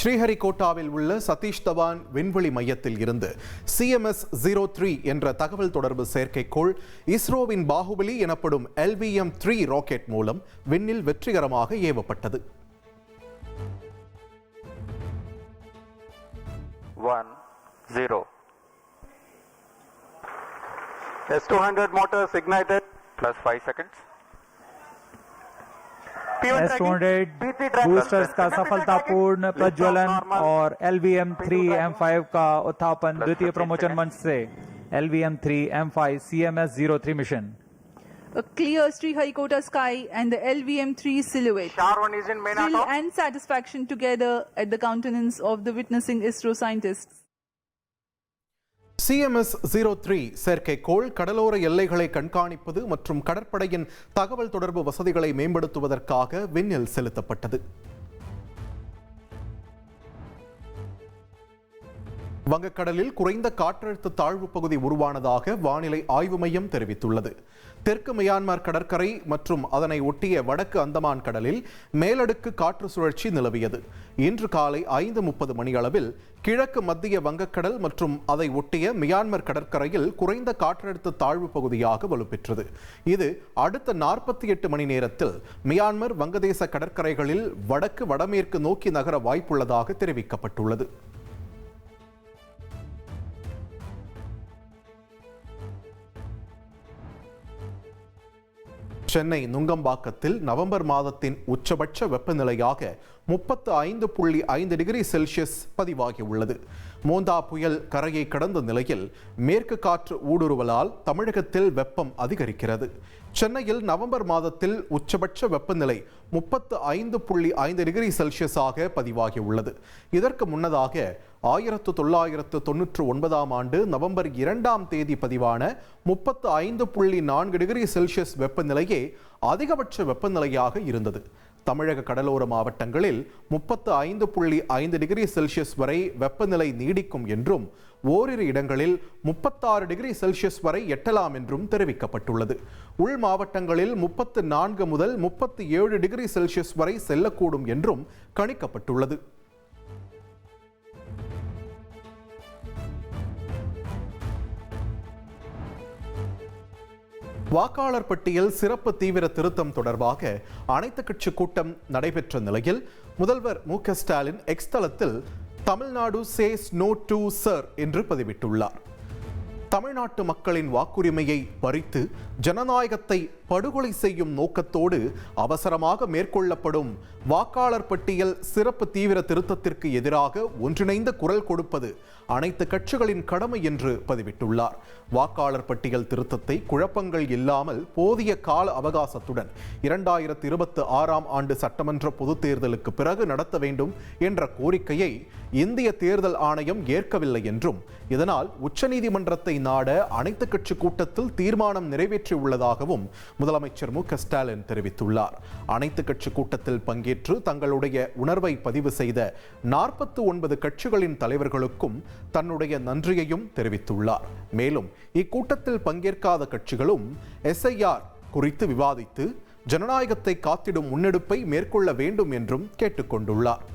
ஸ்ரீஹரிகோட்டாவில் உள்ள சதீஷ் தவான் விண்வெளி மையத்தில் இருந்து CMS-03 என்ற தகவல் தொடர்பு செயற்கைக்கோள் இஸ்ரோவின் பாகுபலி எனப்படும் LVM-3 ராக்கெட் மூலம் விண்ணில் வெற்றிகரமாக ஏவப்பட்டது. 1-0 S200 motors ignited plus 5 seconds. S200 boosters का सफलतापूर्ण प्रज्वलन और LVM-3M5 का उत्थापन द्वितीय प्रमोचन मंच से LVM-3M5 CMS-03 mission. A clear Sriharikota sky and the LVM-3 silhouette. Sharwan is in main Thrill auto. and satisfaction together at the countenance of the witnessing ISRO scientists. CMS-03 செயற்கைக்கோள் கடலோர எல்லைகளை கண்காணிப்பது மற்றும் கடற்படையின் தகவல் தொடர்பு வசதிகளை மேம்படுத்துவதற்காக விண்ணில் செலுத்தப்பட்டது. வங்கக்கடலில் குறைந்த காற்றழுத்த தாழ்வு பகுதி உருவானதாக வானிலை ஆய்வு மையம் தெரிவித்துள்ளது. தெற்கு மியான்மர் கடற்கரை மற்றும் அதனை ஒட்டிய வடக்கு அந்தமான் கடலில் மேலடுக்கு காற்று சுழற்சி நிலவியது. இன்று காலை 5:30 மணியளவில் கிழக்கு மத்திய வங்கக்கடல் மற்றும் அதை ஒட்டிய மியான்மர் கடற்கரையில் குறைந்த காற்றழுத்த தாழ்வு பகுதியாக வலுப்பெற்றது. இது அடுத்த 48 மணி நேரத்தில் மியான்மர் வங்கதேச கடற்கரைகளில் வடக்கு வடமேற்கு நோக்கி நகர வாய்ப்புள்ளதாக தெரிவிக்கப்பட்டுள்ளது. சென்னை நுங்கம்பாக்கத்தில் நவம்பர் மாதத்தின் உச்சபட்ச வெப்பநிலையாக 35.5 டிகிரி செல்சியஸ் பதிவாகியுள்ளது. மோந்தா புயல் கரையை கடந்த நிலையில் மேற்கு காற்று ஊடுருவலால் தமிழகத்தில் வெப்பம் அதிகரிக்கிறது. சென்னையில் நவம்பர் மாதத்தில் உச்சபட்ச வெப்பநிலை 35.5 டிகிரி செல்சியஸாக பதிவாகியுள்ளது. இதற்கு முன்னதாக 1999 ஆண்டு நவம்பர் 2ஆம் தேதி பதிவான 35.4 டிகிரி செல்சியஸ் வெப்பநிலையே அதிகபட்ச வெப்பநிலையாக இருந்தது. தமிழக கடலோர மாவட்டங்களில் 35.5 டிகிரி செல்சியஸ் வரை வெப்பநிலை நீடிக்கும் என்றும் ஓரிரு இடங்களில் 36 டிகிரி செல்சியஸ் வரை எட்டலாம் என்றும் தெரிவிக்கப்பட்டுள்ளது. உள் மாவட்டங்களில் 34 முதல் 37 டிகிரி செல்சியஸ் வரை செல்லக்கூடும் என்றும் கணிக்கப்பட்டுள்ளது. வாக்காளர் பட்டியல் சிறப்பு தீவிர திருத்தம் தொடர்பாக அனைத்து கட்சி கூட்டம் நடைபெற்ற நிலையில் முதல்வர் மு.க. ஸ்டாலின் எக்ஸ் தளத்தில் Tamil Nadu says no to SIR என்று பதிவிட்டுள்ளார். தமிழ்நாட்டு மக்களின் வாக்குரிமையை பறித்து ஜனநாயகத்தை படுகொலை செய்யும் நோக்கத்தோடு அவசரமாக மேற்கொள்ளப்படும் வாக்காளர் பட்டியல் சிறப்பு தீவிர திருத்தத்திற்கு எதிராக ஒன்றிணைந்த குரல் கொடுப்பது அனைத்து கட்சிகளின் கடமை என்று பதிவிட்டுள்ளார். வாக்காளர் பட்டியல் திருத்தத்தை குழப்பங்கள் இல்லாமல் போதிய கால அவகாசத்துடன் 2026ஆம் ஆண்டு சட்டமன்ற பொதுத் தேர்தலுக்கு பிறகு நடத்த வேண்டும் என்ற கோரிக்கையை இந்திய தேர்தல் ஆணையம் ஏற்கவில்லை என்றும் இதனால் உச்சநீதிமன்றத்தை நாட அனைத்து கட்சி கூட்டத்தில் தீர்மானம் நிறைவேற்றியுள்ளதாகவும் முதலமைச்சர் மு.க. ஸ்டாலின் தெரிவித்துள்ளார். அனைத்து கட்சி கூட்டத்தில் பங்கேற்று தங்களுடைய உணர்வை பதிவு செய்த 49 கட்சிகளின் தலைவர்களுக்கும் தன்னுடைய நன்றியையும் தெரிவித்துள்ளார். மேலும் இக்கூட்டத்தில் பங்கேற்காத கட்சிகளும் SIR குறித்து விவாதித்து ஜனநாயகத்தை காத்திடும் முன்னெடுப்பை மேற்கொள்ள வேண்டும் என்றும் கேட்டுக்கொண்டுள்ளார்.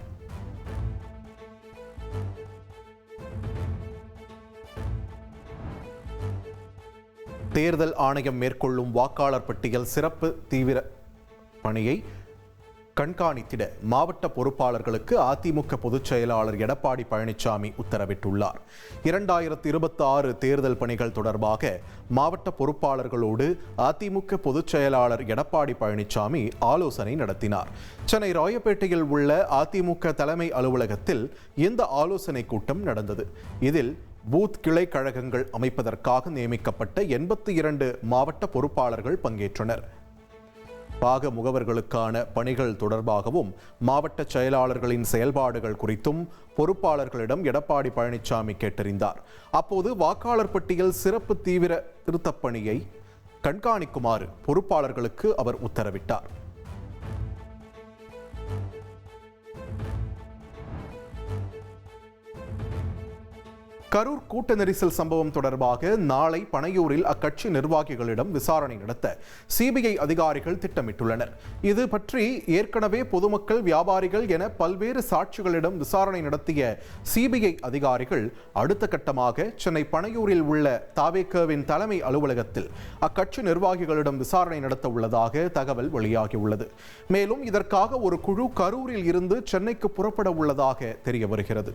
தேர்தல் ஆணையம் மேற்கொள்ளும் வாக்காளர் பட்டியல் சிறப்பு தீவிர பணியை கண்காணித்திட மாவட்ட பொறுப்பாளர்களுக்கு அதிமுக பொதுச் செயலாளர் எடப்பாடி பழனிசாமி உத்தரவிட்டுள்ளார். 2026 தேர்தல் பணிகள் தொடர்பாக மாவட்ட பொறுப்பாளர்களோடு அதிமுக பொதுச் செயலாளர் எடப்பாடி பழனிசாமி ஆலோசனை நடத்தினார். சென்னை ராயப்பேட்டையில் உள்ள அதிமுக தலைமை அலுவலகத்தில் இந்த ஆலோசனை கூட்டம் நடந்தது. இதில் பூத் கிளை கழகங்கள் அமைப்பதற்காக நியமிக்கப்பட்ட 82 மாவட்ட பொறுப்பாளர்கள் பங்கேற்றனர். பாக முகவர்களுக்கான பணிகள் தொடர்பாகவும் மாவட்ட செயலாளர்களின் செயல்பாடுகள் குறித்தும் பொறுப்பாளர்களிடம் எடப்பாடி பழனிசாமி கேட்டறிந்தார். அப்போது வாக்காளர் பட்டியல் சிறப்பு தீவிர திருத்தப் பணியை கண்காணிக்குமாறு பொறுப்பாளர்களுக்கு அவர் உத்தரவிட்டார். கரூர் கூட்ட நெரிசல் சம்பவம் தொடர்பாக நாளை பனையூரில் அக்கட்சி நிர்வாகிகளிடம் விசாரணை நடத்த சிபிஐ அதிகாரிகள் திட்டமிட்டுள்ளனர். இது பற்றி ஏற்கனவே பொதுமக்கள், வியாபாரிகள் என பல்வேறு சாட்சிகளிடம் விசாரணை நடத்திய சிபிஐ அதிகாரிகள் அடுத்த கட்டமாக சென்னை பனையூரில் உள்ள தாவேகவின் தலைமை அலுவலகத்தில் அக்கட்சி நிர்வாகிகளிடம் விசாரணை நடத்த உள்ளதாக தகவல் வெளியாகியுள்ளது. மேலும் இதற்காக ஒரு குழு கரூரில் இருந்து சென்னைக்கு புறப்பட உள்ளதாக தெரிய வருகிறது.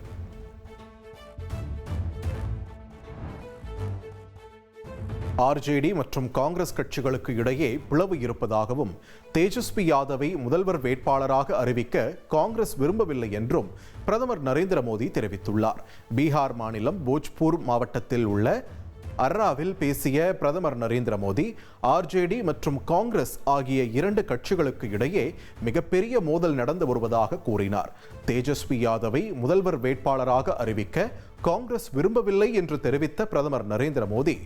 ஆர்ஜேடி மற்றும் காங்கிரஸ் கட்சிகளுக்கு இடையே பிளவு இருப்பதாகவும் தேஜஸ்வி யாதவை முதல்வர் வேட்பாளராக அறிவிக்க காங்கிரஸ் விரும்பவில்லை என்றும் பிரதமர் நரேந்திர மோடி தெரிவித்துள்ளார். பீகார் மாநிலம் போஜ்பூர் மாவட்டத்தில் உள்ள அர்ராவில் பேசிய பிரதமர் நரேந்திர மோடி, ஆர்ஜேடி மற்றும் காங்கிரஸ் ஆகிய இரண்டு கட்சிகளுக்கு இடையே மிகப்பெரிய மோதல் நடந்து வருவதாக கூறினார். தேஜஸ்வி யாதவை முதல்வர் வேட்பாளராக அறிவிக்க காங்கிரஸ் விரும்பவில்லை என்று தெரிவித்த பிரதமர் நரேந்திர மோடி,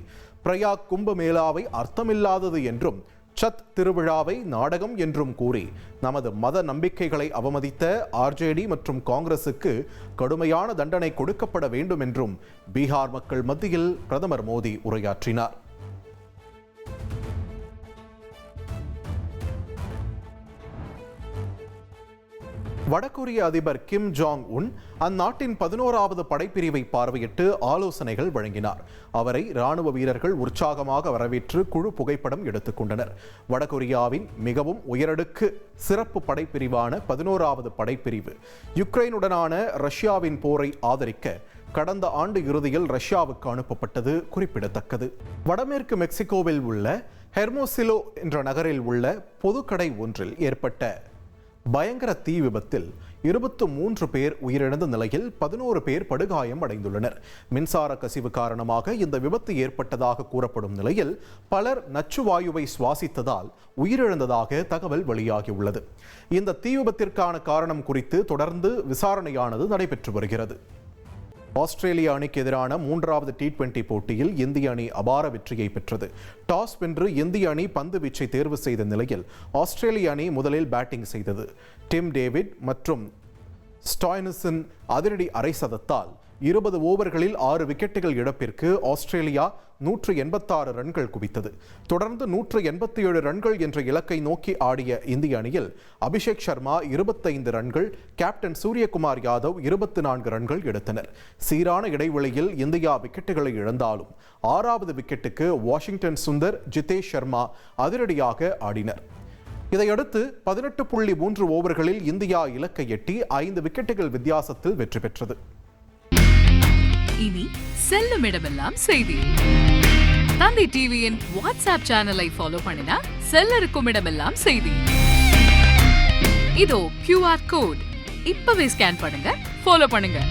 பிரயாக் கும்பமேளாவை அர்த்தமில்லாதது என்றும் சத் திருவிழாவை நாடகம் என்றும் கூறி நமது மத நம்பிக்கைகளை அவமதித்த ஆர்ஜேடி மற்றும் காங்கிரசுக்கு கடுமையான தண்டனை கொடுக்கப்பட வேண்டும் என்றும் பீகார் மக்கள் மத்தியில் பிரதமர் மோடி உரையாற்றினார். வடகொரிய அதிபர் கிம் ஜாங் உன் அந்நாட்டின் 11வது படைப்பிரிவை பார்வையிட்டு ஆலோசனைகள் வழங்கினார். அவரை ராணுவ வீரர்கள் உற்சாகமாக வரவேற்று குழு புகைப்படம் எடுத்துக்கொண்டனர். வடகொரியாவின் மிகவும் உயரடுக்கு சிறப்பு படைப்பிரிவான 11வது படைப்பிரிவு யுக்ரைனுடனான ரஷ்யாவின் போரை ஆதரிக்க கடந்த ஆண்டு இறுதியில் ரஷ்யாவுக்கு அனுப்பப்பட்டது குறிப்பிடத்தக்கது. வடமேற்கு மெக்சிகோவில் உள்ள ஹெர்மோசிலோ என்ற நகரில் உள்ள பொதுக்கடை ஒன்றில் ஏற்பட்ட பயங்கர தீ விபத்தில் 23 பேர் உயிரிழந்த நிலையில் 11 பேர் படுகாயம் அடைந்துள்ளனர். மின்சார கசிவு காரணமாக இந்த விபத்து ஏற்பட்டதாக கூறப்படும் நிலையில் பலர் நச்சுவாயுவை சுவாசித்ததால் உயிரிழந்ததாக தகவல் வெளியாகியுள்ளது. இந்த தீ விபத்திற்கான காரணம் குறித்து தொடர்ந்து விசாரணையானது நடைபெற்று வருகிறது. ஆஸ்திரேலிய அணிக்கு எதிரான 3வது T20 போட்டியில் இந்திய அணி அபார வெற்றியை பெற்றது. டாஸ் வென்று இந்திய அணி பந்து வீச்சை தேர்வு செய்த நிலையில் ஆஸ்திரேலிய அணி முதலில் பேட்டிங் செய்தது. டிம் டேவிட் மற்றும் ஸ்டாய்னிஸின் அதிரடி அரை சதத்தால் 20 ஓவர்களில் 6 விக்கெட்டுகள் இழப்பிற்கு ஆஸ்திரேலியா 186 ரன்கள் குவித்தது. தொடர்ந்து 187 ரன்கள் என்ற இலக்கை நோக்கி ஆடிய இந்திய அணியில் அபிஷேக் சர்மா 25 ரன்கள், கேப்டன் சூரியகுமார் யாதவ் 24 ரன்கள் எடுத்தனர். சீரான இடைவெளியில் இந்தியா விக்கெட்டுகளை இழந்தாலும் 6வது விக்கெட்டுக்கு வாஷிங்டன் சுந்தர், ஜிதேஷ் சர்மா அதிரடியாக ஆடினர். இதையடுத்து 18.3 ஓவர்களில் இந்தியா இலக்கை எட்டி 5 விக்கெட்டுகள் வித்தியாசத்தில் வெற்றி பெற்றது. இனி செல்லும் இடமெல்லாம் செய்தி. தந்தை டிவியின் வாட்ஸ்அப் சேனலை ஃபாலோ பண்ணினா செல்ல இருக்கும் இடமெல்லாம் செய்தி. இதோ QR கோட், இப்பவே ஸ்கேன் பண்ணுங்க, ஃபாலோ பண்ணுங்க.